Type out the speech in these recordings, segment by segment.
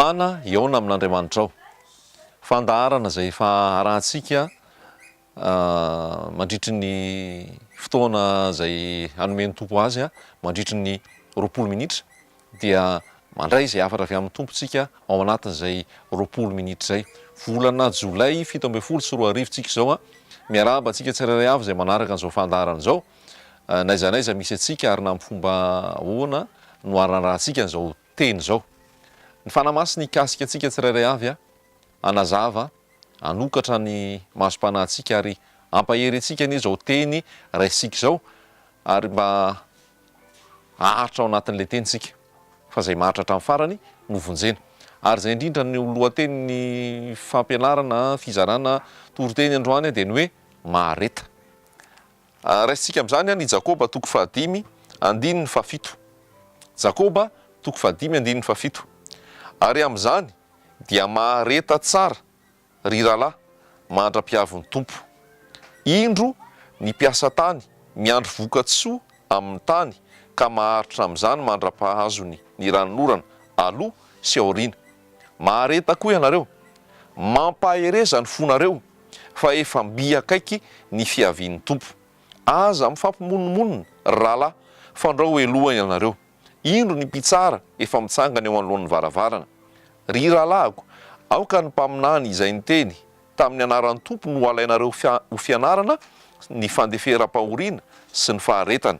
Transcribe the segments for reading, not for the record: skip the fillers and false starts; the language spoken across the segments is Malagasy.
Fana eona amin'Andriamanitra ao. Fandaharana izay efa arahantsika mandritry ny fotoana izay anomen'ny tompo azy mandritry ny 20 minitra dia mandray izay afatra avy amin'ny tompontsika ao anatin'izay 20 minitra zay. Volana Jolay 17 sy 2 arivotsika izao miarahaba antsika tsirairay avy izay manaraka an'izao fandaharana izao. Naiza naiza misy atsika ary na amin'ny fomba ahoana no ararahantsika an'izao teny izao. Ny fanamasina ikasika antsika tsirairay avy anazava anokatra ny masom-panahintsika ary ampahery antsika ny izao teny raisika izao ary mba ahatra ao anatin'ilay tenitsika fa izay mahatra hatramin'ny farany no vonjena. Ary izay indrindra ny lohatenin'ny fampianarana fizarana toroteny androany dia ny hoe mahareta. Raisitsika amin'izany ny Jakoba 5:5-7. Jakoba 5:5-7. Ary amin'izany dia mahareta tsara ry rahalahy mandra-piavy ny tompo. Indro ny mpiasa tany miandro vokatsoa amin'ny tany ka maharitra amin'izany mandra-pahazony ny ranonorana aloha sy aoriana. Mahareta koa ianareo, mampahereza ny fonareo fa efa mbiakaiky ny fiavian'ny tompo. Aza mifampimononmonina rahalahy fandrao eloha ianareo. Indro ny mpitsara efa mitsangana eo anoloan'ny varavarana. Ry rahalahiko, aoka ny mpaminany izay niteny tamin'ny anaran'ny tompo no alainareo ho fianarana ny fandeferam-pahoriana sy ny faharetana.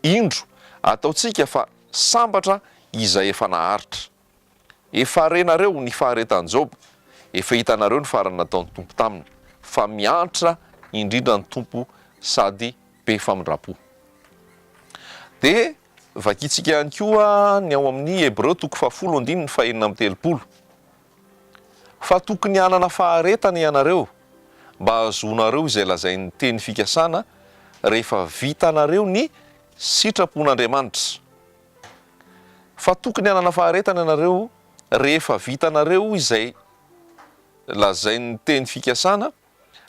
Indro ataotsika fa sambatra izay efa naharitra. Efa renareo ny faharetan'i Job, efa hitanareo ny farany nataon'ny tompo taminy, fa miantra indrindra ny tompo sady be famindrapo. Dia vakitsika ihany koa ny ao amin'ny Hebreo 10:9-30. Fa tokony hanana faharetana ianareo mba azonareo izay lazain'ny teny fikasana rehefa vitanareo ny sitrapon'Andriamanitra. Fa tokony hanana faharetana ianareo rehefa vitanareo izay lazain'ny teny fikasana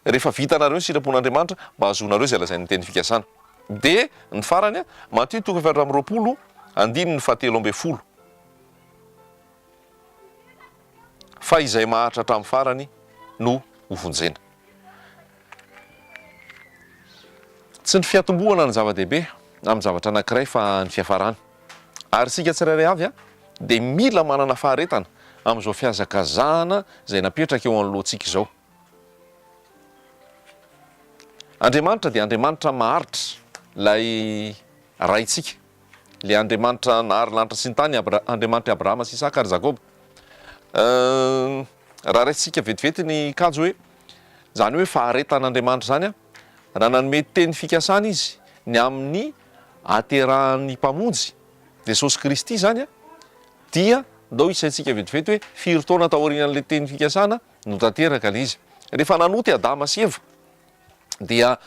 rehefa vitanareo ny sitrapon'Andriamanitra mba azonareo izay lazain'ny teny fikasana. Dia ny farany Matthieu 7:20-7. Fa izay maharitra hatramin'ny farany no hovonjena. Tsy ny fiatombohana ny zava-dehibe amin'ny zavatra anankiray fa ny fiafarany. Ary sika tsirairay avy dia mila manana faharetana amin'izao fiazakazahana izay napetraka eo anoloantsika izao. Andriamanitra dia Andriamanitra maharitra ilay raitsika. Ilay Andriamanitra nahary lanitra sy ny tany, Andriamanitra Abrahama sy Isaka ary Jakoba. Raha raisitsika vetivety ny kajo hoe zany hoe faharetan'Andriamanitra zany raha nanome teny fikasana izy ny amin'ny aterahan'ny mpamonjy Jesosy Kristy zany dia ndao isaitsika vetivety hoe firy taona taorian'ilay teny fikasana no tanteraka ilay izy. Rehefa nanoty Adama sy Eva dia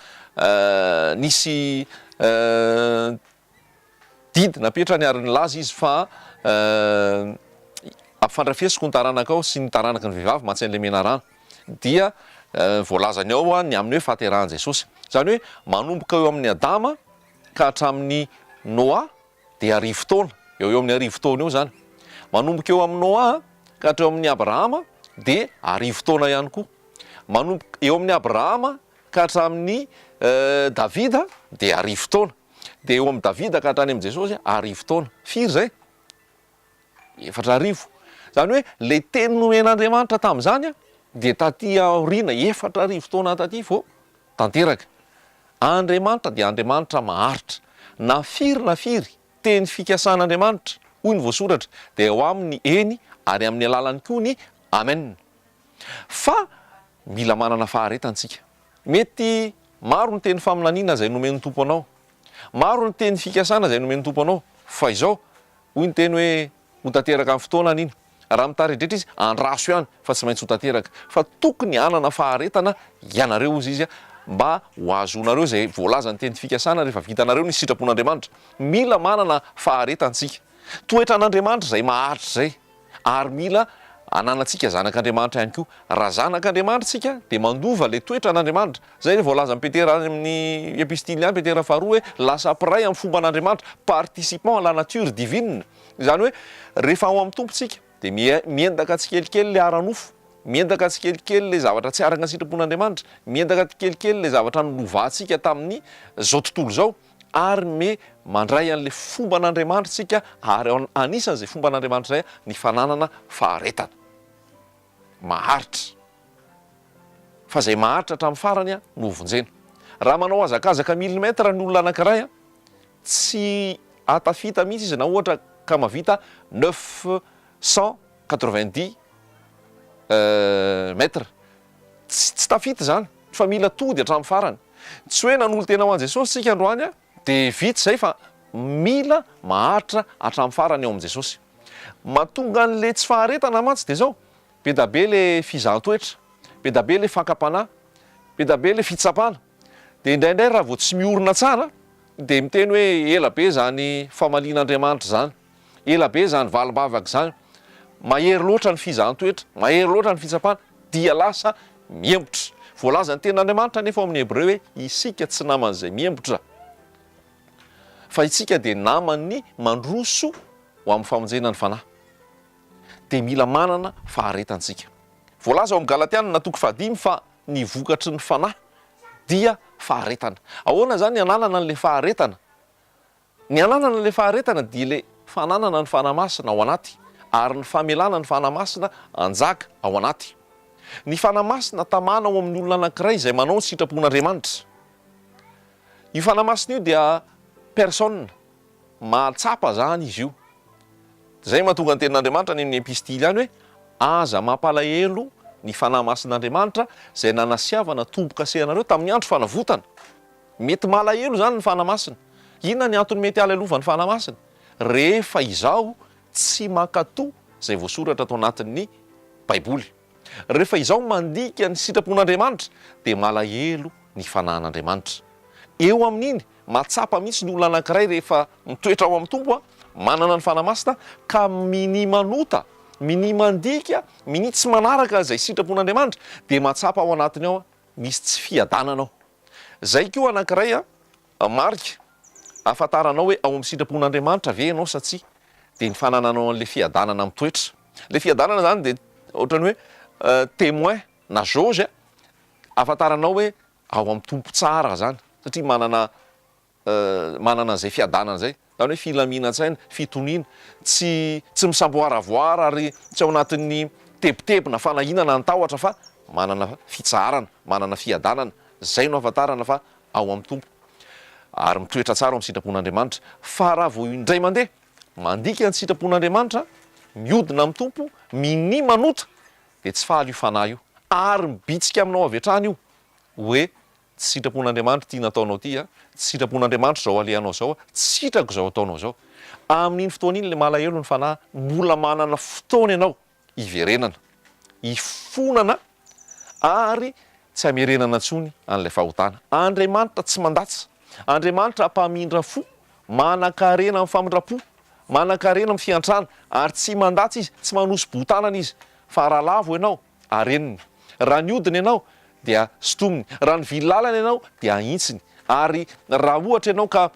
nisy didy napetra ny ary nilaza izy fa ampifandrafesiko ny taranaka ao sy ny taranaka ny vehivavy matsain'ilay mena rano dia voalazany ao ny amin'ny hoe fahaterahan'i Jesosy. Zany hoe manomboka eo amin'ny Adama ka hatramin'ny Noa dia 10 taona, eo amin'ny 10 taona eo zany. Manomboka eo amin'ny Noa ka hatreo amin'ny Abrahama dia 10 taona ihany koa. Manomboka eo amin'ny Abrahama ka hatramin'ny Davida dia 10 taona. Dia eo amin'ny Davida ka hatrany amin'ny Jesosy 10 taona. Firy zay? 400. Zany hoe le teny nomen'Andriamanitra tamin'izany dia taty aoriana 400 taona taty vao tanteraka. Andriamanitra dia Andriamanitra maharitra. Na firy teny fikasan'Andriamanitra hoy ny voasoratra dia eo amin'ny eny ary amin'ny alalany koa ny amen. Fa mila manana faharetantsika. Mety maro ny teny faminaniana izay nomen'ny tompo anao, maro ny teny fikasana izay nomen'ny tompo anao, fa izao hoy ny teny hoe ho tanteraka amin'ny fotoana an'iny. Raha mitaridritra izy andraso ihany fa tsy maintsy ho tanteraka. Fa tokony hanana faharetana ianareo ozy izy mba ho azonareo izay voalaza ny teny fikasana rehefa vitanareo ny sitrapon'Andriamanitra. Mila manana faharetantsika. Toetran'Andriamanitra izay maharitra izay ary mila ananantsika zanak'Andriamanitra ihany koa. Raha zanak'Andriamanitra tsika dia mandova le toetran'Andriamanitra. Zay ny voalaza ny Petera amin'ny epistily any Petera 2 hoe lasa mpiray amin'ny fomban'Andriamanitra, participant à la nature divine. Zany hoe rehefa ao amin'ny tompontsika de miendaka tsikelikely le aranofo, miendaka tsikelikely le zavatra tsy araka ny sitrapon'Andriamanitra, miendaka tsikelikely le zavatra nolovantsika tamin'ny zao tontolo zao, ary me mandray an'le fomba an'Andriamanitra tsika, ary anisan'izay fomba an'Andriamanitra zay ny fananana faharetana maharitra. Fa zay maharitra hatramin'ny farany no vonjena. Raha manao azakazaka milimetra ny olona anankiray, tsy atafita mihitsy izy na ohatra ka mavita 990 metra. Tsy tafita zany, fa mila tody hatramin'ny farany. Tsy hoe nanolo tena ho an' Jesosy tsika androany de vita zay, fa mila maharitra hatramin'ny farany eo am' Jesosy. Mahatonga an'le tsy faharetana mantsy de zao, be da be le fizahatoetra, be da be le fankapana, be da be le fitsapana. De indraindray raha vao tsy miorina tsara de miteny hoe ela be zany famalian'Andriamanitra zany, ela be zany valibavaka zany, mahery loatra ny fizahatoetra, mahery loatra ny fitsapana, dia lasa miembotra. Voalaza ny tenin'Andriamanitra nefa amin'ny Hebreo hoe isika tsy naman'izay miembotra, fa isika de naman'ny mandroso ho amin'ny famonjena ny fanahy. De mila manana faharetantsika. Voalaza ao amin'ny Galatiana na toko 5 fa ny vokatry ny fanahy dia faharetana. Ahoana zany ny ananana an'le faharetana? Ny ananana an'le faharetana dia le fananana ny fanamasina ao anaty, ary ny famelana ny fanamasina anjaka ao anaty. Ny fanamasina tamana ao amin'ny olona anankiray izay manao ny sitrapon'Andriamanitra. Io fanamasina io dia personne, mahatsapa zany izy io. Zay mahatonga ny tenin'Andriamanitra ny amin'ny epistily any hoe aza mampalahelo ny fanahy masin'Andriamanitra zay nanasiavana tombo-kase anareo tamin'ny andro fanavotana. Mety malahelo zany ny fanahy masina. Inona ny antony mety alailovany fanahy masina? Rehefa izaho tsy mankatoa zay voasoratra atao anatin'ny Baiboly. Rehefa izaho mandika ny sitrapon'Andriamanitra de malahelo ny fanahin'Andriamanitra. Eo amin'iny matsapa mihitsy ny olona anankiray rehefa mitoetra ao amin'ny tombo, manana ny fanahy masina ka minimanota, minimandika, minitsy manaraka zay sitrapon'Andriamanitra, de matsapa ao anatiny ao misy tsy fiadanana ao. Zay koa anankiray marika ahafantaranao hoe ao amin'ny sitrapon'Andriamanitra ve ianao sa tsia, de ny fanananao an'le fiadanana mitoetra. Le fiadanana zany de ohatrany hoe témoin na jauge ahafantaranao hoe ao amin'ny tompo tsara zany, satria manana zay fiadanana zay. Zany hoe filaminantsaina, fitoniana, tsy misamboaravoara ary tsy ao anatin'ny tebotebo na fanahinana ny tahotra, fa manana fitsarana, manana fiadanana. Zay no ahafantarana fa ao amin'ny tompo, ary mitoetra tsara ao amin'ny sitrapon'Andriamanitra. Fa raha vao indray mandeha mandika ny sitrapon'Andriamanitra, miodina amin'ny tompo, minimanota, de tsy faly io fanahy io, ary mibitsika aminao avy hatrany io hoe tsy sitrapon'Andriamanitra tia nataonao ty, tsy sitrapon'Andriamanitra zao alehanao zao, tsy sitrako zao ataonao zao. Amin'iny fotoana iny le malahelo ny fanahy, mbola manana fotoana ianao iverenana, ifonana, ary tsy hamerenana ntsony an'ilay fahotana. Andriamanitra tsy mandatsa, Andriamanitra mpamindra fo, manan-karena amin'ny famindrapo, manan-karena amin'ny fiantrana, ary tsy mandatsa izy, tsy manosy botanana izy. Fa raha lavo ianao, areniny. Raha niodina ianao dia stominy, raha ny vily lalana ianao dia aintsiny, ary raha ohatra ianao ka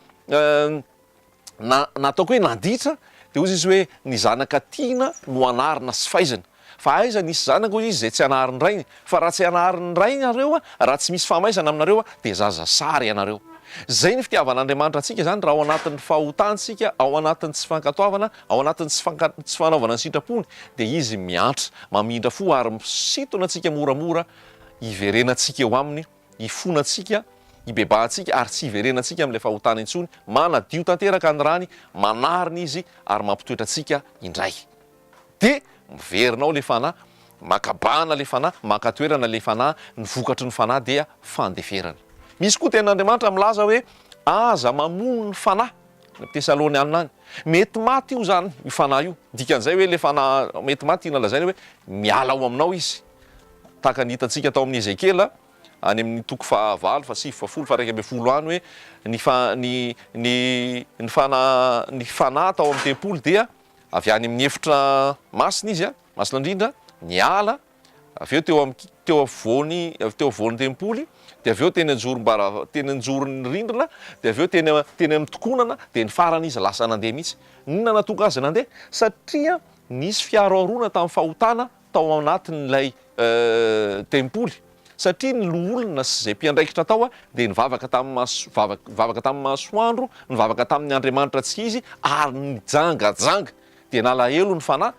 nataoko hoe nanditra, de ozy izy hoe ny zanaka tiana no anarina sy fahaizana. Fa aiza nisy zanaka izy zay tsy anarin'ny rainy, fa raha tsy anarin'ny rainy ianareo, raha tsy misy famaizana aminareo de zaza sary ianareo. Zay ny fitiavan'Andriamanitra antsika zany, raha ao anatin'ny fahotantsika, ao anatin'ny tsy fankatoavana, ao anatin'ny tsy fanaovana ny sitrapony, de izy miantra, mamindra fo, ary misintona antsika moramora, iverenantsika eo aminy, ifonantsika, ibebahantsika, ary tsy iverenantsika amin'ilay fahotana intsony. Manadio tanteraka ny rany, manarina izy, ary mampitoetra antsika indray. De miverinao le fanahy, makabana le fanahy, makatoerana le fanahy, ny vokatry ny fanahy dia fandeferana. Misy koa tenin'Andriamanitra milaza hoe aza mamono ny fanahy, Tesalonianina any. Mety maty io zany, io fanahy io. Dikan'izay hoe le fanahy mety maty ina lazaina hoe miala ao aminao izy. Tahaka ny hitantsika tao amin'ny Ezekiela, any amin'ny toko 9, 10, 110 any hoe ny fanahy tao amin'ny tempoly dia avy any amin'ny efitra masina izy, masina indrindra, niala, avy eo teo afovoan'ny tempoly, de avy eo teny anjoron'ny rindrina, de avy eo teny amin'ny tokonana, de ny farany izy lasa nandeha mihitsy. Inona nahatonga azy nandeha? Satria nisy fiaroarona tamin'ny fahotana tao anatin'ilay tempoly satria ny loolona sy zay mpiandraikitra tao dia nivavaka tamin'ny masoandro, nivavaka tamin'ny Andriamanitra tsy izy ary nijangajanga dia nalahelo ny fanahy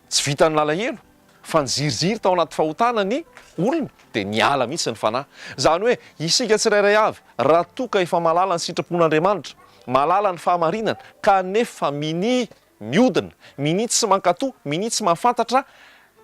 tsy vita ny nalahelo fa niziriziry tao anaty fahotana ny olona dia niala mihitsy ny fanahy. Zany hoe isika tsirairay avy raha toka efa malala ny sitrapon'Andriamanitra, malala ny fahamarinana kanefa miodina, tsy mankatoa, tsy mahafantatra,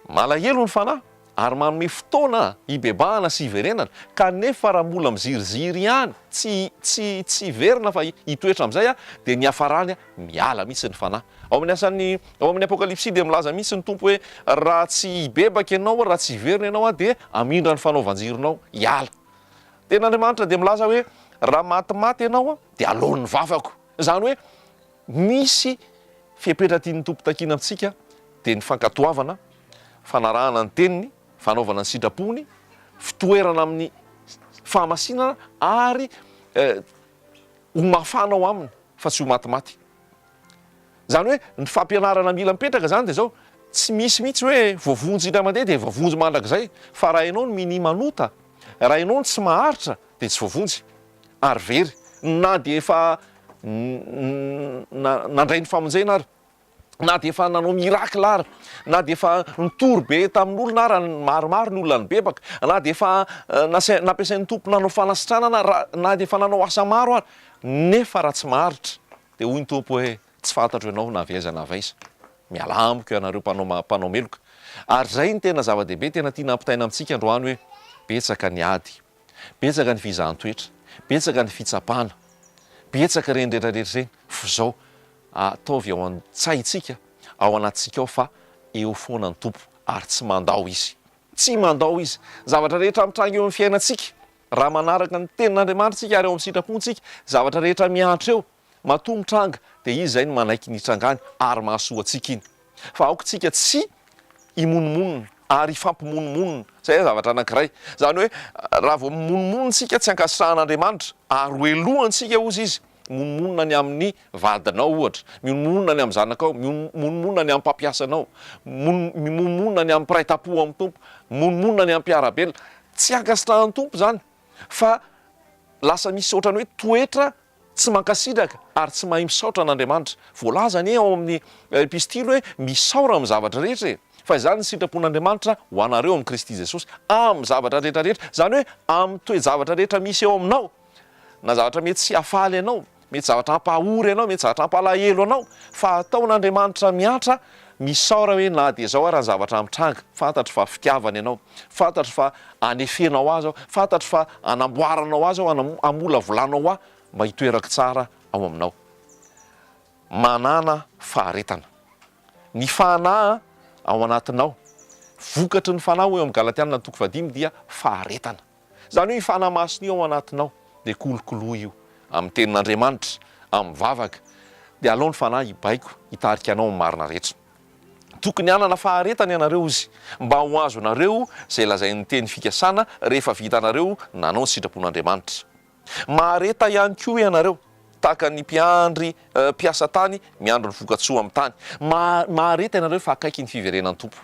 malahelo ny fanahy ary manome fotoana hibebahana sy hiverenana kanefa raha mbola miziriziry ihany tsy verina fa hitoetra amin'izay dia ny hafarany miala mihitsy ny fanahy. Ao amin'ny apokalipsy dia milaza mihitsy ny tompo hoe raha tsy hibebaka ianao, raha tsy hiverina ianao dia amindra ny fanaovanjironao hiala. Ten'Andriamanitra dia milaza hoe raha matimaty ianao dia alon'ny vavako. Zany hoe misy fipetra tian'ny tompo takina amintsika dia ny fankatoavana, fanarahana ny teniny, fanaovana ny sitrapony, fitoerana amin'ny fahamasinana ary ho mafana ao aminy fa tsy ho matimaty. Zany hoe ny fampianarana mila mipetraka zany dia zao tsy misy mihitsy hoe voavonjy indray mandeha dia voavonjy mandrakizay fa raha ianao no minimanota, raha ianao no tsy maharitra dia tsy voavonjy ary very na dia efa nandray ny famonjena ary na dia efa nanao mirakla ary na dia efa nitory be tamin'olona ary maromaro ny olona nybebaka na dia efa nampiasain'ny tompo nanao fanasitranana na dia efa nanao asa maro ary nefa raha tsy maharitra dia hoy ny tompo hoe tsy fantatro ianao na avaiza na avaiza, miala amiko ianareo mpanao meloka. Ary zay ny tena zava-dehibe tena tiana ampitaina amintsika androany hoe betsaka ny ady, betsaka ny fizahan-toetra, betsaka ny fitsapana, betsaka reny rehetrarehetra reny fa zao ataovy ao an-tsaitsika ao anatsika ao fa eo foana ny tompo ary tsy mandao izy, tsy mandao izy. Zavatra rehetra mitranga eo amin'ny fiainantsika raha manaraka ny tenin'Andriamanitra tsika ary eo amin'ny sitrapontsika, zavatra rehetra miantra eo matoa mitranga dia izy zay ny manaiky nitrangany ary mahasoa antsika iny. Fa aoka tsika tsy imonmonina ary ifampimonmonina, zay zavatra anankiray. Zany hoe raha vao mimonmonintsika tsy ankasitrahan'Andriamanitra ary hoelohantsika ozy izy, monmonina ny amin'ny vadinao ohatra, mimonmonina ny amin'ny zanakao, mimonmonina ny amin'ny mpampiasanao, mimonmonina ny amin'ny mpiray-tampo amin'ny tompo, mimonmonina ny amin'ny mpiarabelona, tsy ankasitrahan'ny tompo zany fa lasa misy ohatrany hoe toetra tsy mankasitraka ary tsy mahay misaotra an'Andriamanitra. Voalaza ny ao amin'ny epistily hoe misaora amin'ny zavatra rehetra fa izany ny sitrapon'Andriamanitra ho anareo amin'ny Kristy Jesosy amin'ny zavatra rehetrarehetra. Zany hoe amin'ny toe-javatra rehetra misy eo aminao, na zavatra mety tsy hafaly ianao, mety zavatra hampahory ianao, mety zavatra hampalahelo anao, fa ataon'Andriamanitra miatra misaora hoe na dia zao ary ny zavatra mitranga, fantatro fa fitiavana ianao, fantatro fa anefenao azy ao, fantatro fa anamboaranao azy ao, amola volanao mba hitoerako tsara ao aminao. Manana faharetana, ny fanahy ao anatinao, vokatry ny fanahy eo amin'ny Galatiana 5:5 dia faharetana. Zany hoe fanahy masony ao anatinao dia kolokoloa io amin'ny tenin'Andriamanitra, amin'ny vavaka dia alao ny fanahy hibaiko hitarika anao amin'ny marina rehetra. Tokony hanana faharetana ianareo izy mba ho azo nareo zay lazain'ny teny fikasana rehefa vitanareo nanao ny sitrapon'Andriamanitra. Mahareta ihany koa ianareo tahaka ny mpiandry mpiasa tany miandro ny vokatsoa amin'ny tany. Mahareta ianareo fa akaiky ny fiverenan'ny tompo.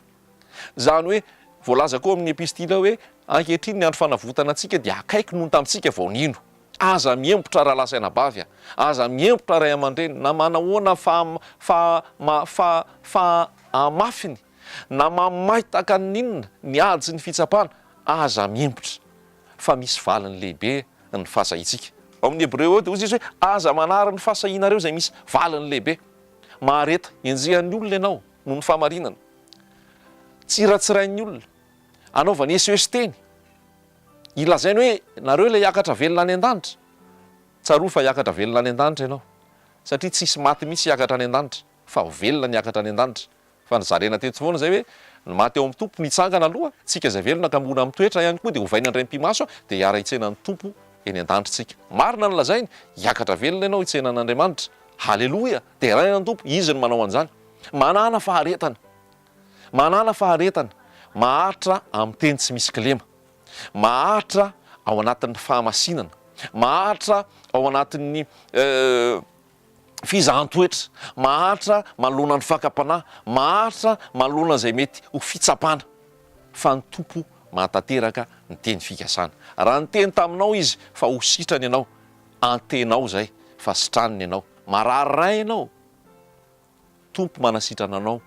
Zany hoe voalaza koa amin'ny epistily hoe ankehitriny ny andro fanavotana antsika dia akaiky noho tamintsika vao nino. Aza miembotra raha lasaina bavy, aza miembotra ray aman-dreny, na manahoana amafiny, na mamaitaka ninona ny ady sy ny fitsapana, aza miembotra fa misy valiny lehibe ny fahasahintsika. Ao amin'ny Hebreo dia ozy izy hoe aza manara ny fahasahinareo zay misy valiny lehibe. Mahareta enjehan'ny olona ianao noho ny fahamarinana, tsiratsirain'ny olona, anaovany esoesy teny, ilazainy hoe nareo ilay hiakatra velona any an-danitra. Tsaroa fa hiakatra velona any an-danitra ianao satria tsisy maty mihitsy hiakatra any an-danitra fa ho velona ny hiakatra any an-danitra. Fa nizarena teto foana zay hoe ny maty ao amin'ny tompo nitsangana aloha, tsika zay velona ka mona amin'ny toetra ihany koa dia hovaina indray mpimaso dia hiara hitsenan'ny tompo eny an-danitra tsika. Marina ny lazainy, hiakatra velona ianao hitsenan'Andriamanitra. Haleloia, dia raina ny tompo, izy ny manao an'izany. Manana faharetana, manana faharetana, maharitra amin'ny teny tsy misy kilema, maharitra ao anatin'ny fahamasinana, maharitra ao anatin'ny fizahn-toetra, maharitra manoloana ny fakam-panahy, maharitra manoloana izay mety ho fitsapana, fa ny tompo mahatanteraka ny teny fikasana. Raha ny teny taminao izy fa ho sitrany ianao, antenao zay fa sitraniny ianao, marary ray ianao, tompo manasitrana anao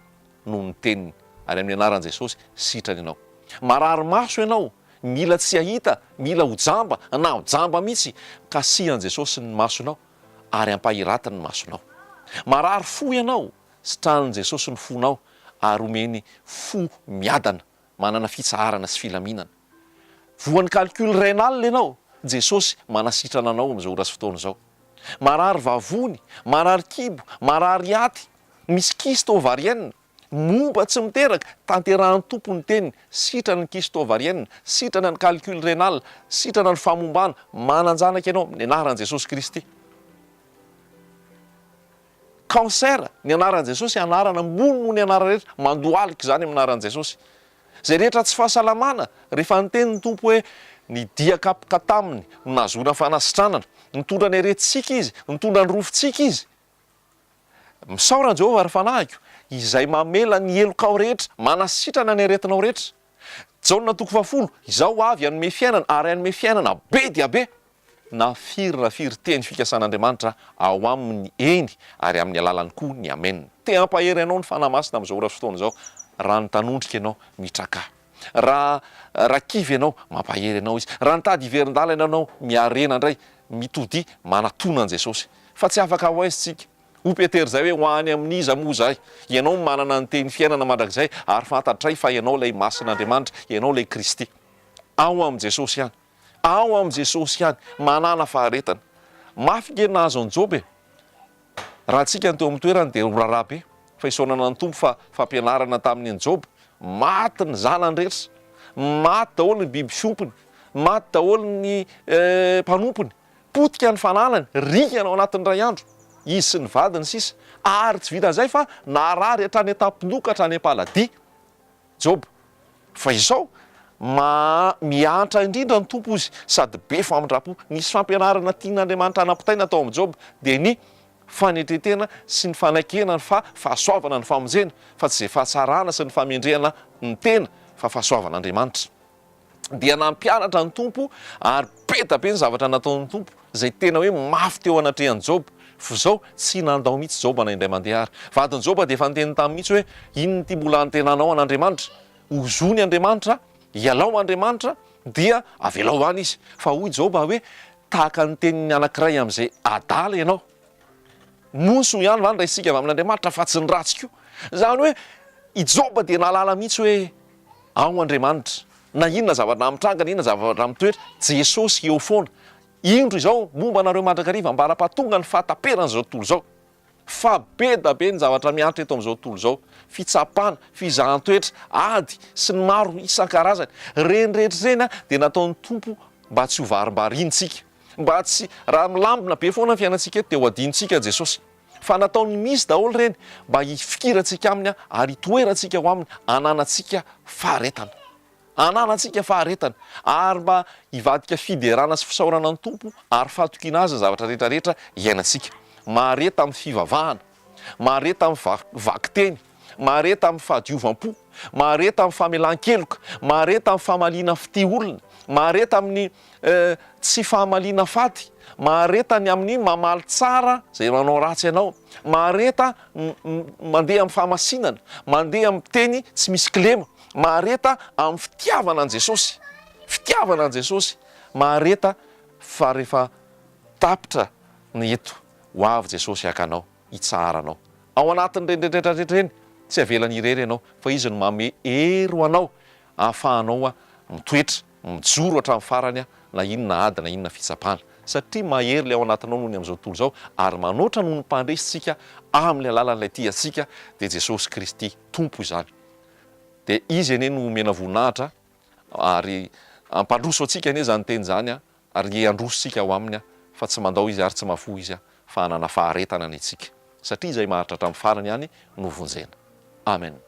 noho ny teniny, ary amin'ny anaran'i Jesosy sitrany ianao. Marary maso ianao, mila tsy ahita, mila ho jamba na ho jamba mihitsy, ka sihan'i Jesosy ny masonao ary ampahiratany ny masonao. Marary fo ianao, sitranin'i Jesosy ny fonao ary omeny fo miadana, manana fitsaharana sy filaminana. Voan'ny calcul rénal ianao, Jesosy manasitrana anao amin'izao ratsy fotoana izao. Marary vavony, marary kibo, marary aty, misy kyste ovarienne, momba tsy miteraka, tanterahan'ny tompo ny teniny, sitrana ny kyste ovarienne, sitrana ny calcul rénal, sitrana ny famombana, mananjanaka ianao ny anaran'i Jesosy Kristy. Cancer, ny anaran'i Jesosy anarana mono ny anara rehetra, mandohalika zany amin'ny anaran'i Jesosy. Zay rehetra tsy fahasalamana, rehefa nyteny ny tompo hoe ny diakapoka taminy, nazona fanasitranana, nitondra ny aretintsika izy, nitondra ny rofintsika izy. Misaoran Jehovah ary fanahiko, izay mamela ny elokao rehetra, manasitrana ny aretinao rehetra. Jaona 10, izao avy anome fiainana, ary anome fiainana be dia be. Nafiry teny fikasan'Andriamanitra ao amin'ny eny ary amin'ny alalany koa ny amen. Te hampahery anao ny fanahy masina amin'izao ratsy fotoana izao, raha ny tanondrika ianao mitraka, raha kivy ianao mampahery anao izy, raha nitady hiverin-dalana ianao miarena indray, mitody manatona an'i Jesosy. Fa tsy afaka ho aizitsika ho Petera zay hoe ho any amin'iza moa zahay, ianao manana ny teny fiainana mandrakizay ary fantatray fa ianao lay masin'Andriamanitra, ianao lay Kristy. Ao amin'i Jesosy ihany, ao amin'i Jesosy ihany manana faharetana. Mafy nge nahazo an'i Job e. Raha antsika ny teo amin'ny toerany dia raharaha be, fa isaonana ny tompo fa fampianarana tamin'ny Job, maty ny zanany rehetra, maty daholo ny biby fiompony, maty daholo ny mpanompony, potika ny fananany, rikana ao anatin'ny ray andro, izy sy ny vadiny sisa, ary tsy vitan'izay fa narary hatrany an-tampinoka, hatrany am-paladia Job. Fa izao miantra indrindra ny tompo izy, sady be famindrapo. Nisy fampianarana tian'Andriamanitra hanampitaina atao amin'ny Job dia ny fanetretena sy ny fanankena fa fahasoavana ny famonjena, fa tsy izay fahatsarana sy ny famendrehana ny tena fa fahasoavan'Andriamanitra. Dia nampianatra ny tompo ary be ny zavatra nataon'ny tompo zay tena hoe mafy teo anatrehan'i Job. Fa zao tsy nandao mihitsy Job na indray mandeha ary. Vadin'i Job dia efa niteny tamin'ny mihitsy hoe inona ty mbola antenanao an'Andriamanitra, hozony Andriamanitra, ialao Andriamanitra dia avelao any izy. Fa hoy Job hoe tahaka ny teniny anankiray amin'izay adala ianao, monso ihany va ny raisika avy amin'Andriamanitra fa tsy ny ratsy koa. Zany hoe i Job dia nalala mihitsy hoe ao Andriamanitra, na inona zavatra mitranga, na inona zavatra mitoetra, Jesosy eo foana. Indro izao momba anareo mandrakariva mbara-pahatonga ny fahataperan'izao tontolo izao. Fa be da be ny zavatra miantra eto amin'izao tontolo izao, fitsapana, fizahan-toetra, ady sy ny maro isan-karazany. Reny rehetra reny dia nataon'ny tompo mba tsy ho varimbariantsika, mba tsy raha milambina be foana ny fiainantsika eto dia ho adinontsika Jesosy. Fa nataony misy daholo reny mba hifikirantsika aminy ary hitoerantsika ho aminy, ananantsika faharetana. Ananantsika faharetana ary mba hivadika fiderana sy fisaorana ny tompo ary fahatokiana azy ny zavatra rehetrarehetra iainantsika. Mareta amin'ny fivavahana, mareta amin'ny vakiteny, mareta amin'ny fahadiovam-po, mareta amin'ny famelan-keloka, mareta amin'ny fahamaliana fity olona, mareta amin'ny tsy fahamaliana faty, mareta ny amin'ny mamaly tsara zay manao ratsy ianao, mareta mandeha amin'ny fahamasinana, mandeha amin'ny teny tsy misy kilema, mareta amin'ny fitiavana an' Jesosy, fitiavana an' Jesosy, mareta fa rehefa tapitra ny eto ho avy Jesosy hakanao, hitsaharanao. Ao anatin'ny rehetrarehetra reny tsy avelany irery ianao, fa izy no manome hery ho anao ahafahanao mitoetra, mijoro hatramin'ny farany na inona ady na inona fitsapana. Satria mahery le ao anatinao noho ny amin'izao tontolo izao ary manoatra noho ny mpandresitsika amin'ny alalan'ilay tiantsika dia Jesosy Kristy tompo izany. Dia izy ane no mena voninahitra ary ampandroso antsika ane zany teny zany ary androsontsika ao aminy fa tsy mandao izy ary tsy mahafoy izy fa hanana faharetana ny antsika satria izay maharitra hatramin'ny farany ihany no vonjena. Amen.